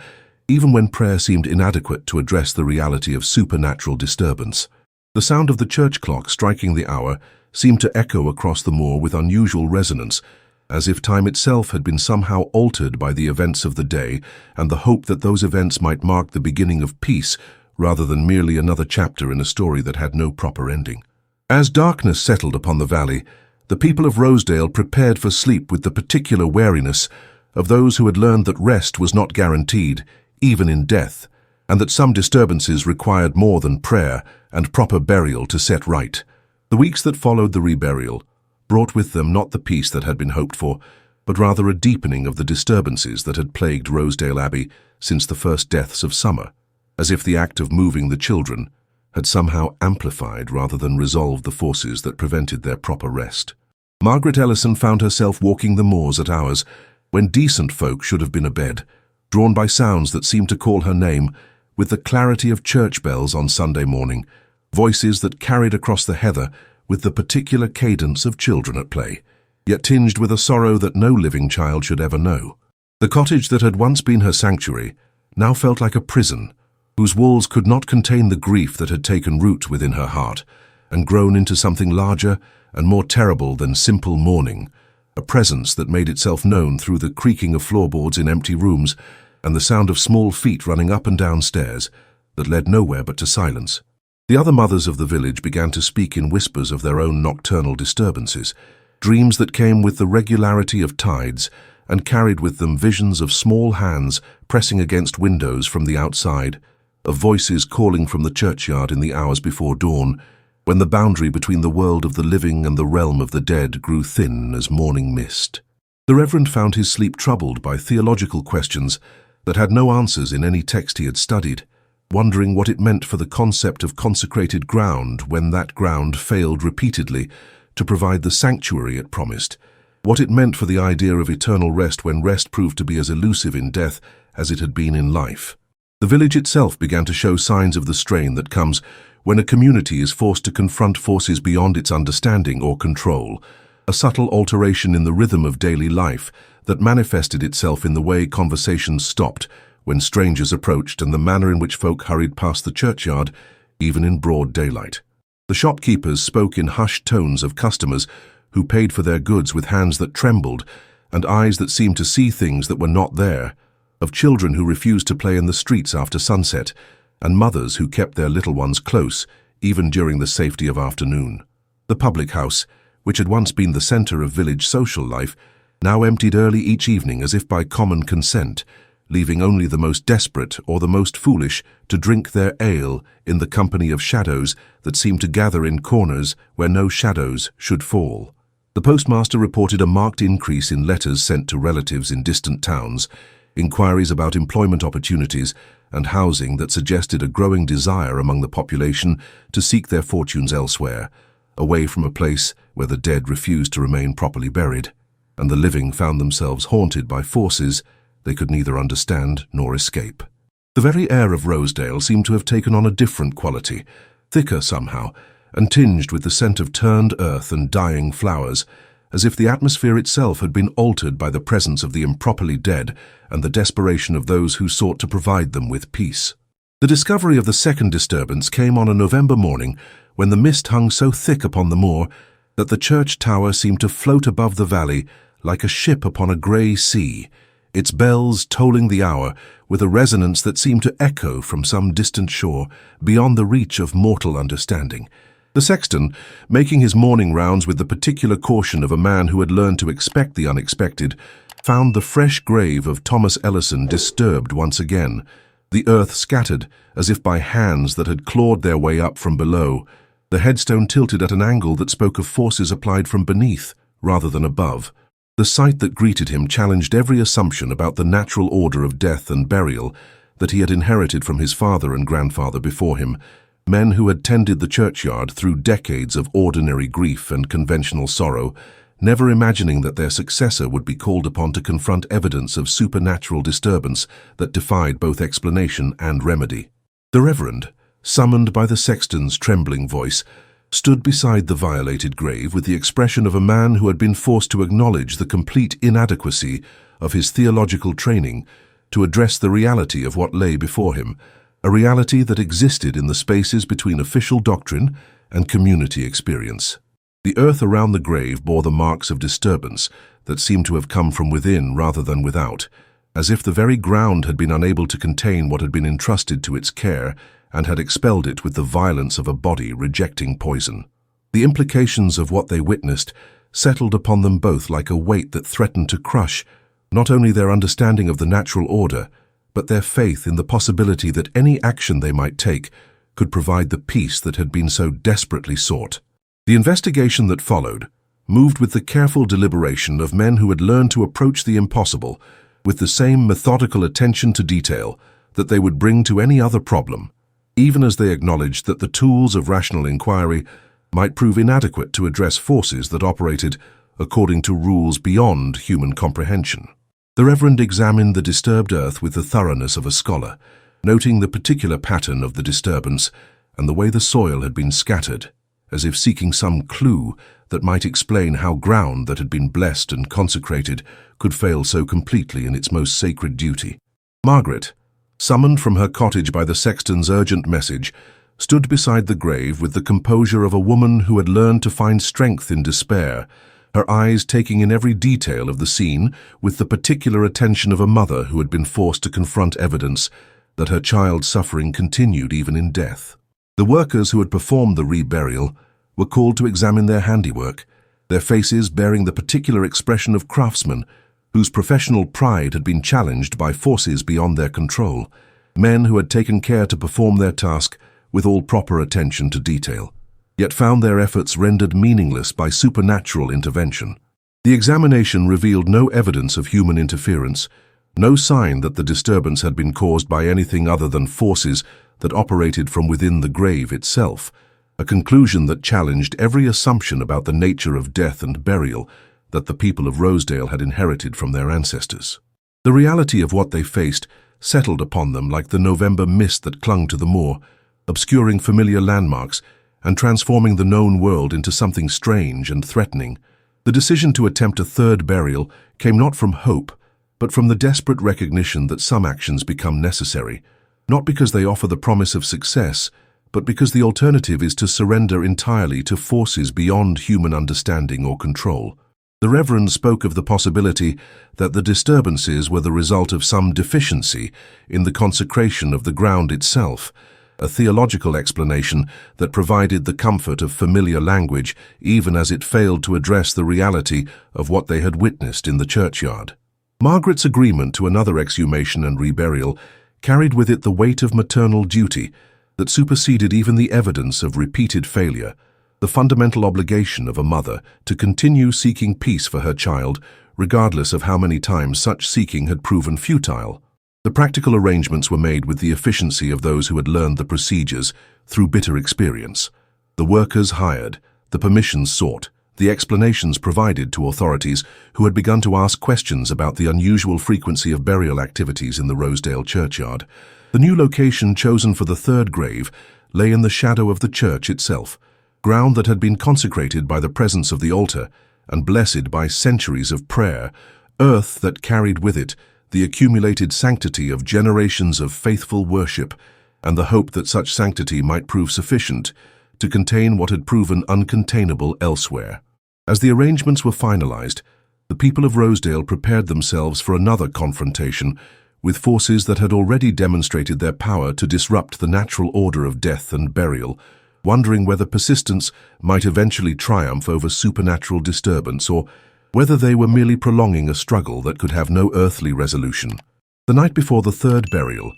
even when prayer seemed inadequate to address the reality of supernatural disturbance. The sound of the church clock striking the hour seemed to echo across the moor with unusual resonance, as if time itself had been somehow altered by the events of the day and the hope that those events might mark the beginning of peace rather than merely another chapter in a story that had no proper ending. As darkness settled upon the valley, the people of Rosedale prepared for sleep with the particular wariness of those who had learned that rest was not guaranteed, even in death, and that some disturbances required more than prayer and proper burial to set right. The weeks that followed the reburial brought with them not the peace that had been hoped for, but rather a deepening of the disturbances that had plagued Rosedale Abbey since the first deaths of summer, as if the act of moving the children had somehow amplified rather than resolved the forces that prevented their proper rest. Margaret Ellison found herself walking the moors at hours when decent folk should have been abed, drawn by sounds that seemed to call her name with the clarity of church bells on Sunday morning, voices that carried across the heather with the particular cadence of children at play, yet tinged with a sorrow that no living child should ever know. The cottage that had once been her sanctuary now felt like a prison, whose walls could not contain the grief that had taken root within her heart and grown into something larger and more terrible than simple mourning, a presence that made itself known through the creaking of floorboards in empty rooms and the sound of small feet running up and down stairs that led nowhere but to silence. The other mothers of the village began to speak in whispers of their own nocturnal disturbances, dreams that came with the regularity of tides and carried with them visions of small hands pressing against windows from the outside, of voices calling from the churchyard in the hours before dawn, when the boundary between the world of the living and the realm of the dead grew thin as morning mist. The Reverend found his sleep troubled by theological questions that had no answers in any text he had studied, wondering what it meant for the concept of consecrated ground when that ground failed repeatedly to provide the sanctuary it promised, what it meant for the idea of eternal rest when rest proved to be as elusive in death as it had been in life. The village itself began to show signs of the strain that comes when a community is forced to confront forces beyond its understanding or control, a subtle alteration in the rhythm of daily life that manifested itself in the way conversations stopped when strangers approached and the manner in which folk hurried past the churchyard, even in broad daylight. The shopkeepers spoke in hushed tones of customers who paid for their goods with hands that trembled and eyes that seemed to see things that were not there, of children who refused to play in the streets after sunset, and mothers who kept their little ones close, even during the safety of afternoon. The public house, which had once been the center of village social life, now emptied early each evening as if by common consent, leaving only the most desperate or the most foolish to drink their ale in the company of shadows that seemed to gather in corners where no shadows should fall. The postmaster reported a marked increase in letters sent to relatives in distant towns, inquiries about employment opportunities and housing that suggested a growing desire among the population to seek their fortunes elsewhere, away from a place where the dead refused to remain properly buried, and the living found themselves haunted by forces they could neither understand nor escape. The very air of Rosedale seemed to have taken on a different quality, thicker somehow, and tinged with the scent of turned earth and dying flowers, as if the atmosphere itself had been altered by the presence of the improperly dead and the desperation of those who sought to provide them with peace. The discovery of the second disturbance came on a November morning when the mist hung so thick upon the moor that the church tower seemed to float above the valley like a ship upon a grey sea, its bells tolling the hour with a resonance that seemed to echo from some distant shore beyond the reach of mortal understanding. The sexton, making his morning rounds with the particular caution of a man who had learned to expect the unexpected, found the fresh grave of Thomas Ellison disturbed once again, the earth scattered as if by hands that had clawed their way up from below, the headstone tilted at an angle that spoke of forces applied from beneath rather than above. The sight that greeted him challenged every assumption about the natural order of death and burial that he had inherited from his father and grandfather before him, men who had tended the churchyard through decades of ordinary grief and conventional sorrow, never imagining that their successor would be called upon to confront evidence of supernatural disturbance that defied both explanation and remedy. The Reverend, summoned by the sexton's trembling voice, stood beside the violated grave with the expression of a man who had been forced to acknowledge the complete inadequacy of his theological training to address the reality of what lay before him, a reality that existed in the spaces between official doctrine and community experience. The earth around the grave bore the marks of disturbance that seemed to have come from within rather than without, as if the very ground had been unable to contain what had been entrusted to its care and had expelled it with the violence of a body rejecting poison. The implications of what they witnessed settled upon them both like a weight that threatened to crush not only their understanding of the natural order, but their faith in the possibility that any action they might take could provide the peace that had been so desperately sought. The investigation that followed moved with the careful deliberation of men who had learned to approach the impossible with the same methodical attention to detail that they would bring to any other problem, even as they acknowledged that the tools of rational inquiry might prove inadequate to address forces that operated according to rules beyond human comprehension. The Reverend examined the disturbed earth with the thoroughness of a scholar, noting the particular pattern of the disturbance and the way the soil had been scattered, as if seeking some clue that might explain how ground that had been blessed and consecrated could fail so completely in its most sacred duty. Margaret, summoned from her cottage by the sexton's urgent message, stood beside the grave with the composure of a woman who had learned to find strength in despair, her eyes taking in every detail of the scene with the particular attention of a mother who had been forced to confront evidence that her child's suffering continued even in death. The workers who had performed the reburial were called to examine their handiwork, their faces bearing the particular expression of craftsmen whose professional pride had been challenged by forces beyond their control, men who had taken care to perform their task with all proper attention to detail, yet found their efforts rendered meaningless by supernatural intervention. The examination revealed no evidence of human interference, no sign that the disturbance had been caused by anything other than forces that operated from within the grave itself, a conclusion that challenged every assumption about the nature of death and burial that the people of Rosedale had inherited from their ancestors. The reality of what they faced settled upon them like the November mist that clung to the moor, obscuring familiar landmarks and transforming the known world into something strange and threatening. The decision to attempt a third burial came not from hope, but from the desperate recognition that some actions become necessary, not because they offer the promise of success, but because the alternative is to surrender entirely to forces beyond human understanding or control. The Reverend spoke of the possibility that the disturbances were the result of some deficiency in the consecration of the ground itself, a theological explanation that provided the comfort of familiar language even as it failed to address the reality of what they had witnessed in the churchyard. Margaret's agreement to another exhumation and reburial carried with it the weight of maternal duty that superseded even the evidence of repeated failure, the fundamental obligation of a mother to continue seeking peace for her child, regardless of how many times such seeking had proven futile. The practical arrangements were made with the efficiency of those who had learned the procedures through bitter experience. The workers hired, the permissions sought, the explanations provided to authorities who had begun to ask questions about the unusual frequency of burial activities in the Rosedale churchyard. The new location chosen for the third grave lay in the shadow of the church itself, ground that had been consecrated by the presence of the altar and blessed by centuries of prayer, earth that carried with it the accumulated sanctity of generations of faithful worship and the hope that such sanctity might prove sufficient to contain what had proven uncontainable elsewhere. As the arrangements were finalized, The people of Rosedale prepared themselves for another confrontation with forces that had already demonstrated their power to disrupt the natural order of death and burial, wondering whether persistence might eventually triumph over supernatural disturbance or whether they were merely prolonging a struggle that could have no earthly resolution. The night before the third burial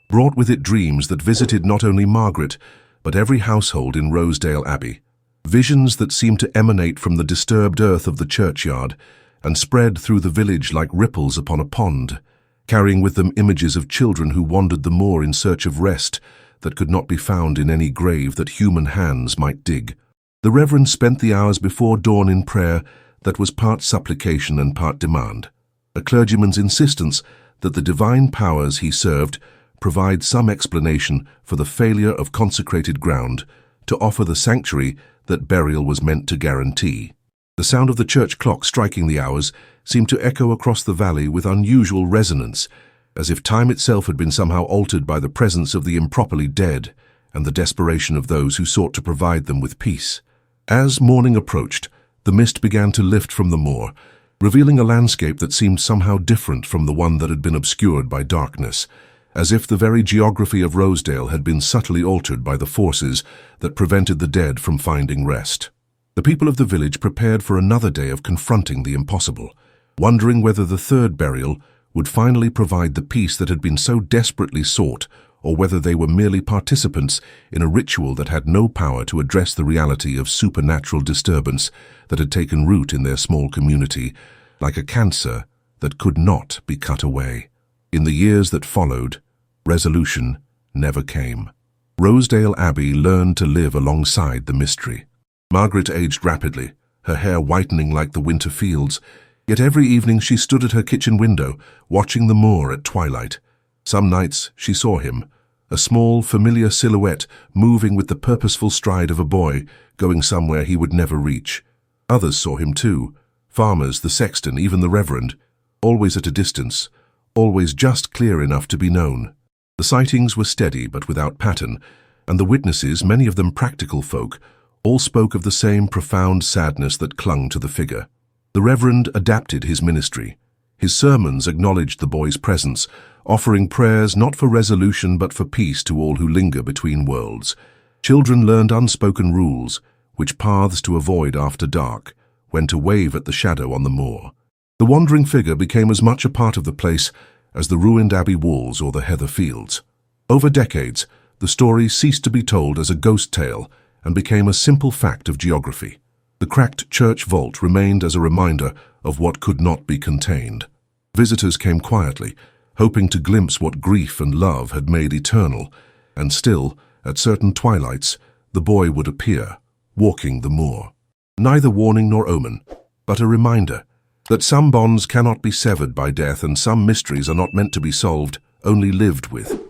brought with it dreams that visited not only Margaret, but every household in Rosedale Abbey. Visions that seemed to emanate from the disturbed earth of the churchyard and spread through the village like ripples upon a pond, carrying with them images of children who wandered the moor in search of rest that could not be found in any grave that human hands might dig. The Reverend spent the hours before dawn in prayer that was part supplication and part demand, a clergyman's insistence that the divine powers he served provide some explanation for the failure of consecrated ground to offer the sanctuary that burial was meant to guarantee. The sound of the church clock striking the hours seemed to echo across the valley with unusual resonance, as if time itself had been somehow altered by the presence of the improperly dead and the desperation of those who sought to provide them with peace. As morning approached, the mist began to lift from the moor, revealing a landscape that seemed somehow different from the one that had been obscured by darkness, as if the very geography of Rosedale had been subtly altered by the forces that prevented the dead from finding rest. The people of the village prepared for another day of confronting the impossible, wondering whether the third burial would finally provide the peace that had been so desperately sought, or whether they were merely participants in a ritual that had no power to address the reality of supernatural disturbance that had taken root in their small community, like a cancer that could not be cut away. In the years that followed, resolution never came. Rosedale Abbey learned to live alongside the mystery. Margaret aged rapidly, her hair whitening like the winter fields, yet every evening she stood at her kitchen window, watching the moor at twilight. Some nights she saw him, a small, familiar silhouette moving with the purposeful stride of a boy, going somewhere he would never reach. Others saw him too, farmers, the sexton, even the reverend, always at a distance, always just clear enough to be known. The sightings were steady but without pattern, and the witnesses, many of them practical folk, all spoke of the same profound sadness that clung to the figure. The Reverend adapted his ministry. His sermons acknowledged the boy's presence, offering prayers not for resolution but for peace to all who linger between worlds. Children learned unspoken rules, which paths to avoid after dark, when to wave at the shadow on the moor. The wandering figure became as much a part of the place as the ruined abbey walls or the heather fields. Over decades, the story ceased to be told as a ghost tale and became a simple fact of geography. The cracked church vault remained as a reminder of what could not be contained. Visitors came quietly, hoping to glimpse what grief and love had made eternal, and still, at certain twilights, the boy would appear, walking the moor. Neither warning nor omen, but a reminder that some bonds cannot be severed by death and some mysteries are not meant to be solved, only lived with.